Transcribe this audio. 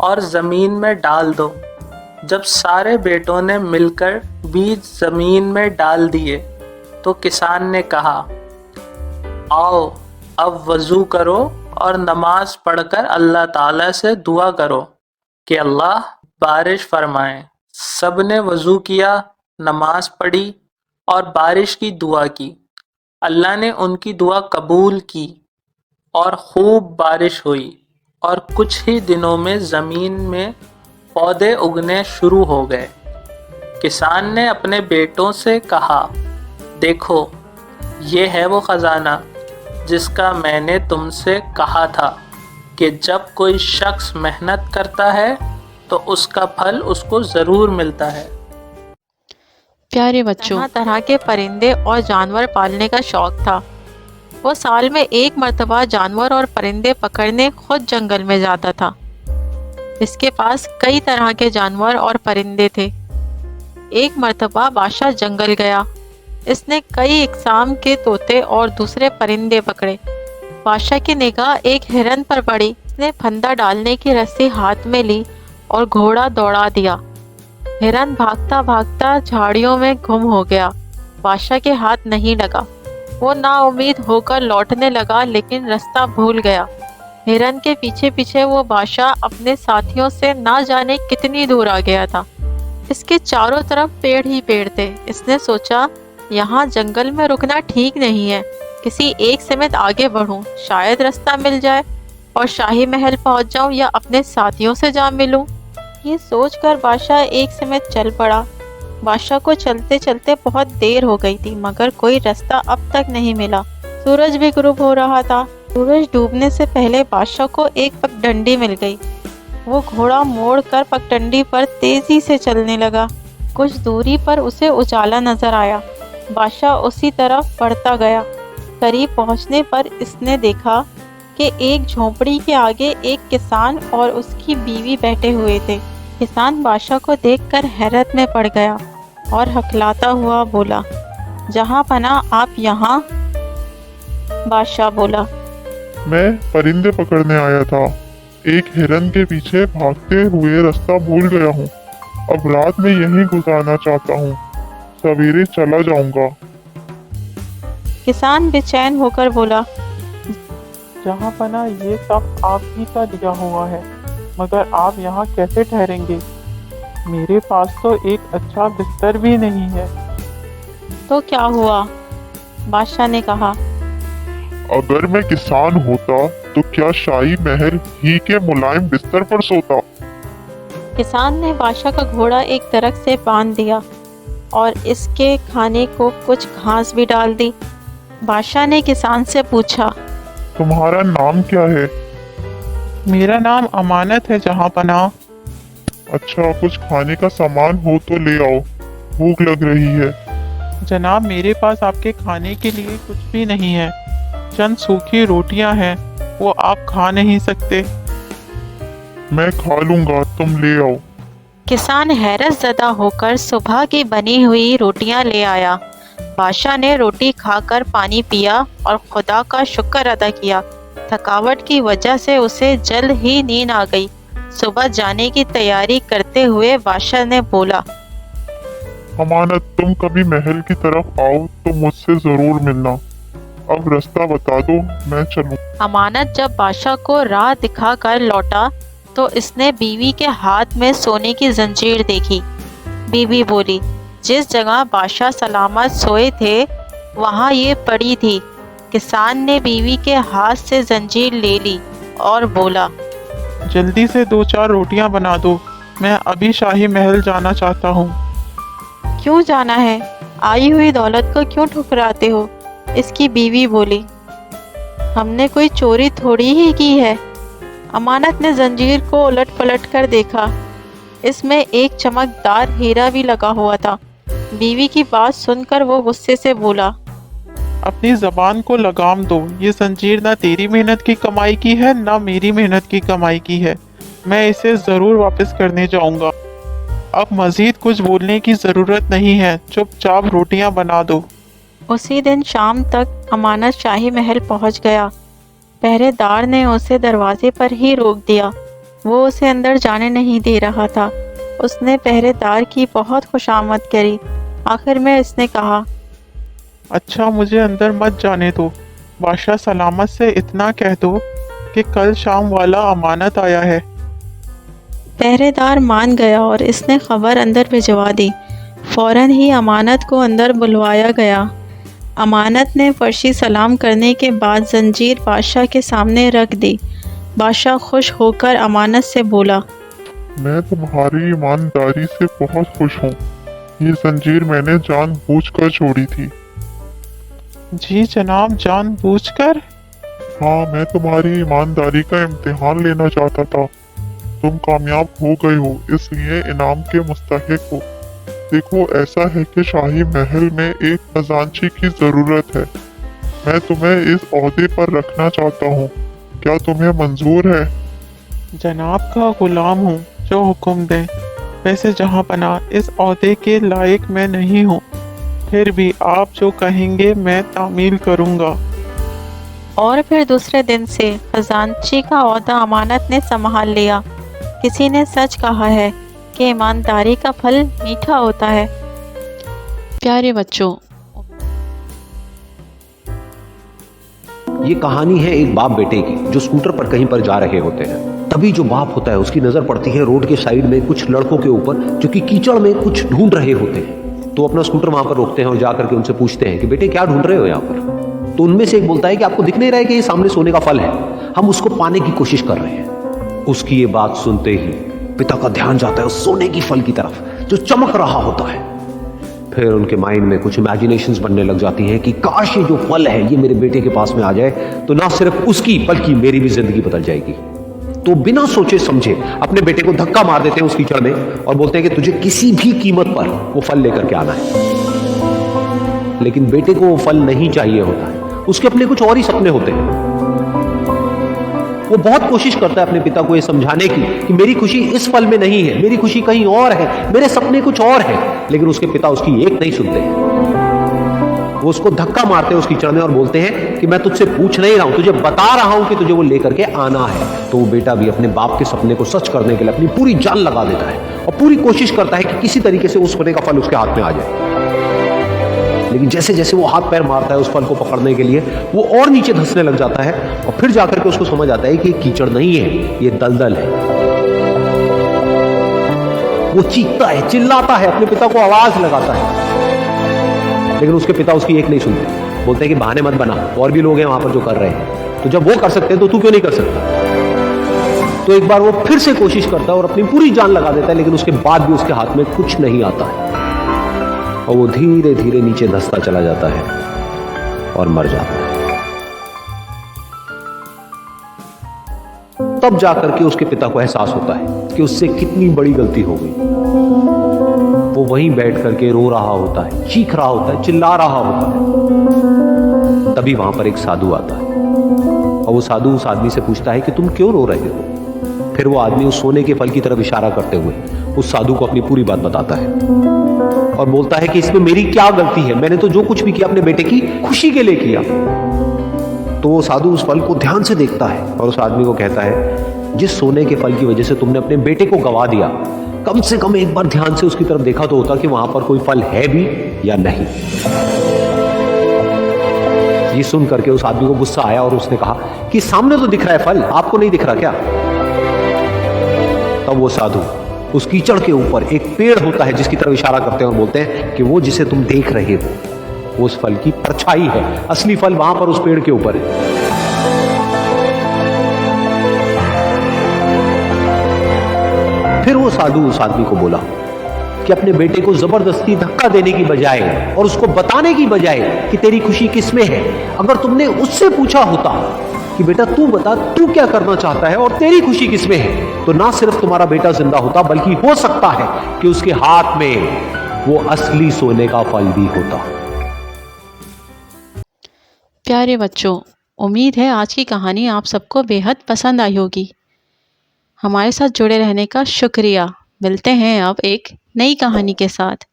اور زمین میں ڈال دو۔ جب سارے بیٹوں نے مل کر بیج زمین میں ڈال دیے تو کسان نے کہا، آؤ اب وضو کرو اور نماز پڑھ کر اللہ تعالیٰ سے دعا کرو کہ اللہ بارش فرمائے۔ سب نے وضو کیا، نماز پڑھی اور بارش کی دعا کی۔ اللہ نے ان کی دعا قبول کی اور خوب بارش ہوئی، اور کچھ ہی دنوں میں زمین میں پودے اگنے شروع ہو گئے۔ کسان نے اپنے بیٹوں سے کہا، دیکھو یہ ہے وہ خزانہ جس کا میں نے تم سے کہا تھا کہ جب کوئی شخص محنت کرتا ہے تو اس کا پھل اس کو ضرور ملتا ہے۔ پیارے بچوں، طرح طرح کے پرندے اور جانور پالنے کا شوق تھا۔ وہ سال میں ایک مرتبہ جانور اور پرندے پکڑنے خود جنگل میں جاتا تھا۔ اس کے پاس کئی طرح کے جانور اور پرندے تھے۔ ایک مرتبہ بادشاہ جنگل گیا۔ اس نے کئی اقسام کے طوطے اور دوسرے پرندے پکڑے۔ بادشاہ کی نگاہ ایک ہرن پر پڑی۔ اس نے پھندا ڈالنے کی رسی ہاتھ میں لی اور گھوڑا دوڑا دیا۔ ہرن بھاگتا بھاگتا جھاڑیوں میں گم ہو گیا۔ بادشاہ کے ہاتھ نہیں لگا۔ وہ نا امید ہو کر لوٹنے لگا، لیکن رستہ بھول گیا۔ ہرن کے پیچھے پیچھے وہ بادشاہ اپنے ساتھیوں سے نہ جانے کتنی دور آ گیا تھا۔ اس کے چاروں طرف پیڑ ہی پیڑ تھے۔ اس نے سوچا، یہاں جنگل میں رکنا ٹھیک نہیں ہے، کسی ایک سمت آگے بڑھوں، شاید رستہ مل جائے اور شاہی محل پہنچ جاؤں یا اپنے ساتھیوں سے جا ملوں۔ یہ سوچ کر بادشاہ ایک سمت چل پڑا۔ بادشاہ کو چلتے چلتے بہت دیر ہو گئی تھی، مگر کوئی رستہ اب تک نہیں ملا۔ سورج بھی غروب ہو رہا تھا۔ سورج ڈوبنے سے پہلے بادشاہ کو ایک پگڈنڈی مل گئی۔ وہ گھوڑا موڑ کر پگڈنڈی پر تیزی سے چلنے لگا۔ کچھ دوری پر اسے اجالا نظر آیا۔ بادشاہ اسی طرف بڑھتا گیا۔ قریب پہنچنے پر اس نے دیکھا کہ ایک جھونپڑی کے آگے ایک کسان اور اس کی بیوی بیٹھے ہوئے تھے۔ کسان بادشاہ کو دیکھ کر حیرت میں پڑ گیا اور ہکلاتا ہوا بولا، جہاں پناہ آپ یہاں؟ بادشاہ بولا، میں پرندے پکڑنے آیا تھا، ایک ہرن کے پیچھے بھاگتے ہوئے رستہ بھول گیا ہوں، اب رات میں یہیں گزارنا چاہتا ہوں، سویرے چلا جاؤں گا۔ کسان بے چین ہو کر بولا، جہاں پناہ یہ سب آپ ہی کا دیا ہوا ہے، مگر آپ یہاں کیسے ٹھہریں گے؟ میرے پاس تو ایک اچھا بستر بھی نہیں ہے۔ تو کیا ہوا؟ بادشاہ نے کہا، اگر میں کسان ہوتا تو کیا شاہی محل ہی کے ملائم بستر پر سوتا؟ کسان نے بادشاہ کا گھوڑا ایک درخت سے باندھ دیا اور اس کے کھانے کو کچھ گھاس بھی ڈال دی۔ بادشاہ نے کسان سے پوچھا، تمہارا نام کیا ہے؟ میرا نام امانت ہے جہاں پناہ۔ اچھا، کچھ کھانے کا سامان ہو تو لے آؤ، بھوک لگ رہی ہے۔ جناب، میرے پاس آپ کے کھانے کے لیے کچھ بھی نہیں ہے، چند سوکھی روٹیاں ہیں، وہ آپ کھا نہیں سکتے۔ میں کھا لوں گا، تم لے آؤ۔ کسان حیرت زدہ ہو کر صبح کی بنی ہوئی روٹیاں لے آیا۔ بادشاہ نے روٹی کھا کر پانی پیا اور خدا کا شکر ادا کیا۔ تھکاوٹ کی وجہ سے اسے جلد ہی نیند آ گئی۔ صبح جانے کی تیاری کرتے ہوئے بادشاہ نے بولا، امانت، تم کبھی محل کی طرف آؤ تو مجھ سے ضرور ملنا، اب رستہ بتا دو، میں چلوں۔ امانت جب بادشاہ کو راہ دکھا کر لوٹا تو اس نے بیوی کے ہاتھ میں سونے کی زنجیر دیکھی۔ بیوی بولی، جس جگہ بادشاہ سلامت سوئے تھے وہاں یہ پڑی تھی۔ کسان نے بیوی کے ہاتھ سے زنجیر لے لی اور بولا، جلدی سے 2-4 روٹیاں بنا دو، میں ابھی شاہی محل جانا چاہتا ہوں۔ کیوں جانا ہے؟ آئی ہوئی دولت کو کیوں ٹھکراتے ہو؟ اس کی بیوی بولی، ہم نے کوئی چوری تھوڑی ہی کی ہے۔ امانت نے زنجیر کو الٹ پلٹ کر دیکھا، اس میں ایک چمکدار ہیرا بھی لگا ہوا تھا۔ بیوی کی بات سن کر وہ غصے سے بولا، اپنی زبان کو لگام دو، یہ زنجیر نہ تیری محنت کی کمائی کی ہے نہ میری محنت کی کمائی کی ہے، میں اسے ضرور واپس کرنے جاؤں گا۔ اب مزید کچھ بولنے کی ضرورت نہیں ہے، چپ چاپ روٹیاں بنا دو۔ اسی دن شام تک امانت شاہی محل پہنچ گیا۔ پہرے دار نے اسے دروازے پر ہی روک دیا۔ وہ اسے اندر جانے نہیں دے رہا تھا۔ اس نے پہرے دار کی بہت خوشامد کری۔ آخر میں اس نے کہا، اچھا مجھے اندر مت جانے دو، بادشاہ سلامت سے اتنا کہہ دو کہ کل شام والا امانت آیا ہے۔ پہرے دار مان گیا اور اس نے خبر اندر بھجوا دی۔ فوراً ہی امانت کو اندر بلوایا گیا۔ امانت نے فرشی سلام کرنے کے بعد زنجیر بادشاہ کے سامنے رکھ دی۔ بادشاہ خوش ہو کر امانت سے بولا، میں تمہاری ایمانداری سے بہت خوش ہوں۔ یہ زنجیر میں نے جان بوجھ کر چھوڑی تھی۔ جی جناب، جان بوجھ کر؟ ہاں، میں تمہاری ایمانداری کا امتحان لینا چاہتا تھا۔ تم کامیاب ہو گئے ہو، اس لیے انعام کے مستحق ہو۔ دیکھو، ایسا ہے کہ شاہی محل میں ایک خزانچی کی ضرورت ہے۔ میں تمہیں اس عہدے پر رکھنا چاہتا ہوں۔ کیا تمہیں منظور ہے؟ جناب کا غلام ہوں، جو حکم دیں۔ ویسے جہاں پناہ اس عہدے کے لائق میں نہیں ہوں، پھر بھی آپ جو کہیں گے میں تعمیل کروں گا۔ اور پھر دوسرے دن سے خزانچی کا عہدہ امانت نے سنبھال لیا۔ کسی نے سچ کہا ہے کہ ایمانداری کا پھل میٹھا ہوتا ہے۔ پیارے بچوں، یہ کہانی ہے ایک باپ بیٹے کی جو اسکوٹر پر کہیں پر جا رہے ہوتے ہیں۔ تبھی جو باپ ہوتا ہے اس کی نظر پڑتی ہے روڈ کے سائیڈ میں کچھ لڑکوں کے اوپر جو کہ کیچڑ میں کچھ ڈھونڈ رہے ہوتے ہیں۔ تو اپنا اسکوٹر وہاں پر روکتے ہیں اور جا کر کے ان سے پوچھتے ہیں کہ بیٹے کیا ڈھونڈ رہے ہو یہاں پر؟ تو ان میں سے ایک بولتا ہے کہ آپ کو دکھ نہیں رہا ہے کہ یہ سامنے سونے کا پھل ہے، ہم اس کو پانے کی کوشش کر رہے ہیں۔ اس کی یہ بات سنتے ہی پتا کا دھیان جاتا ہے اس سونے کی پھل کی طرف جو چمک رہا ہوتا ہے۔ پھر ان کے مائنڈ میں کچھ امیجنیشنز بننے لگ جاتی ہیں کہ کاش یہ جو پھل ہے یہ میرے بیٹے کے پاس میں آ جائے تو نہ صرف اس کی بلکہ میری بھی زندگی بدل جائے گی۔ تو بنا سوچے سمجھے اپنے بیٹے کو دھکا مار دیتے ہیں اس کیچڑ میں اور بولتے ہیں کہ تجھے کسی بھی قیمت پر وہ پھل لے کر کے آنا ہے۔ لیکن بیٹے کو وہ پھل نہیں چاہیے ہوتا ہے، اس کے اپنے کچھ اور ہی سپنے ہوتے ہیں۔ وہ بہت کوشش کرتا ہے اپنے پتا کو یہ سمجھانے کی کہ میری خوشی اس پھل میں نہیں ہے، میری خوشی کہیں اور ہے، میرے سپنے کچھ اور ہیں، لیکن اس کے پتا اس کی ایک نہیں سنتے ہیں۔ وہ اس کو دھکا مارتے ہیں اس کیچڑ میں اور بولتے ہیں کہ میں تجھ سے پوچھ نہیں رہا ہوں، تجھے بتا رہا ہوں کہ تجھے وہ لے کر کے آنا ہے۔ تو وہ بیٹا بھی اپنے باپ کے سپنے کو سچ کرنے کے لیے اپنی پوری جان لگا دیتا ہے اور پوری کوشش کرتا ہے کہ کسی طریقے سے اس سونے کا پھل اس کے ہاتھ میں آ جائے۔ لیکن جیسے جیسے وہ ہاتھ پیر مارتا ہے اس پھل کو پکڑنے کے لیے وہ اور نیچے دھسنے لگ جاتا ہے اور پھر جا کر کے اس کو سمجھ آتا ہے کہ یہ کیچڑ نہیں ہے، یہ دلدل ہے۔ وہ چیختا ہے، چلاتا ہے، اپنے پتا کو آواز لگاتا ہے، لیکن اس کے پتا اس کی ایک نہیں سنتے۔ بولتے ہیں کہ بہانے مت بنا، اور بھی لوگ ہیں وہاں پر جو کر رہے ہیں، تو جب وہ کر سکتے ہیں تو کیوں نہیں کر سکتا؟ تو ایک بار وہ پھر سے کوشش کرتا ہے اور اپنی پوری جان لگا دیتا ہے، لیکن اس کے بعد بھی اس کے ہاتھ میں کچھ نہیں آتا ہے اور وہ دھیرے دھیرے نیچے دھستا چلا جاتا ہے اور مر جاتا ہے۔ تب جا کر کے اس کے پتا کو احساس ہوتا ہے کہ اس سے کتنی بڑی غلطی ہو گئی۔ وہ وہیں بیٹھ کر کے رو رہا ہوتا ہے، چیخ رہا ہوتا ہے، چلا رہا ہوتا ہے۔ تبھی وہاں پر ایک سادھو آتا ہے اور وہ سادھو اس آدمی سے پوچھتا ہے کہ تم کیوں رو رہے ہو؟ پھر وہ آدمی اس سونے کے پھل کی طرف اشارہ کرتے ہوئے اس سادھو کو اپنی پوری بات بتاتا ہے اور بولتا ہے کہ اس میں میری کیا غلطی ہے، میں نے تو جو کچھ بھی کیا اپنے بیٹے کی خوشی کے لیے کیا۔ تو وہ سادھو اس پھل کو دھیان سے دیکھتا ہے اور اس آدمی کو کہتا ہے جس سونے کے پھل کی وجہ سے تم نے اپنے بیٹے کو گوا دیا، کم سے کم ایک بار دھیان سے اس کی طرف دیکھا تو ہوتا کہ وہاں پر کوئی پھل ہے بھی یا نہیں۔ یہ سن کر کے اس آدمی کو غصہ آیا اور اس نے کہا کہ سامنے تو دکھ رہا ہے پھل، آپ کو نہیں دکھ رہا کیا؟ تب وہ سادھو اس کیچڑ کے اوپر ایک پیڑ ہوتا ہے جس کی طرف اشارہ کرتے ہیں اور بولتے ہیں کہ وہ جسے تم دیکھ رہے ہو وہ اس پھل کی پرچھائی ہے، اصلی پھل وہاں پر اس پیڑ کے اوپر ہے۔ پھر وہ سادھو اس آدمی کو بولا کہ اپنے بیٹے کو زبردستی دھکا دینے کی بجائے اور اس کو بتانے کی بجائے کہ تیری خوشی کس میں ہے، اگر تم نے اس سے پوچھا ہوتا کہ بیٹا تو بتا تو کیا کرنا چاہتا ہے اور تیری خوشی کس میں ہے، تو نہ صرف تمہارا بیٹا زندہ ہوتا بلکہ ہو سکتا ہے کہ اس کے ہاتھ میں وہ اصلی سونے کا پھل بھی ہوتا۔ پیارے بچوں، امید ہے آج کی کہانی آپ سب کو بے حد پسند آئی ہوگی۔ ہمارے ساتھ جڑے رہنے کا شکریہ۔ ملتے ہیں اب ایک نئی کہانی کے ساتھ۔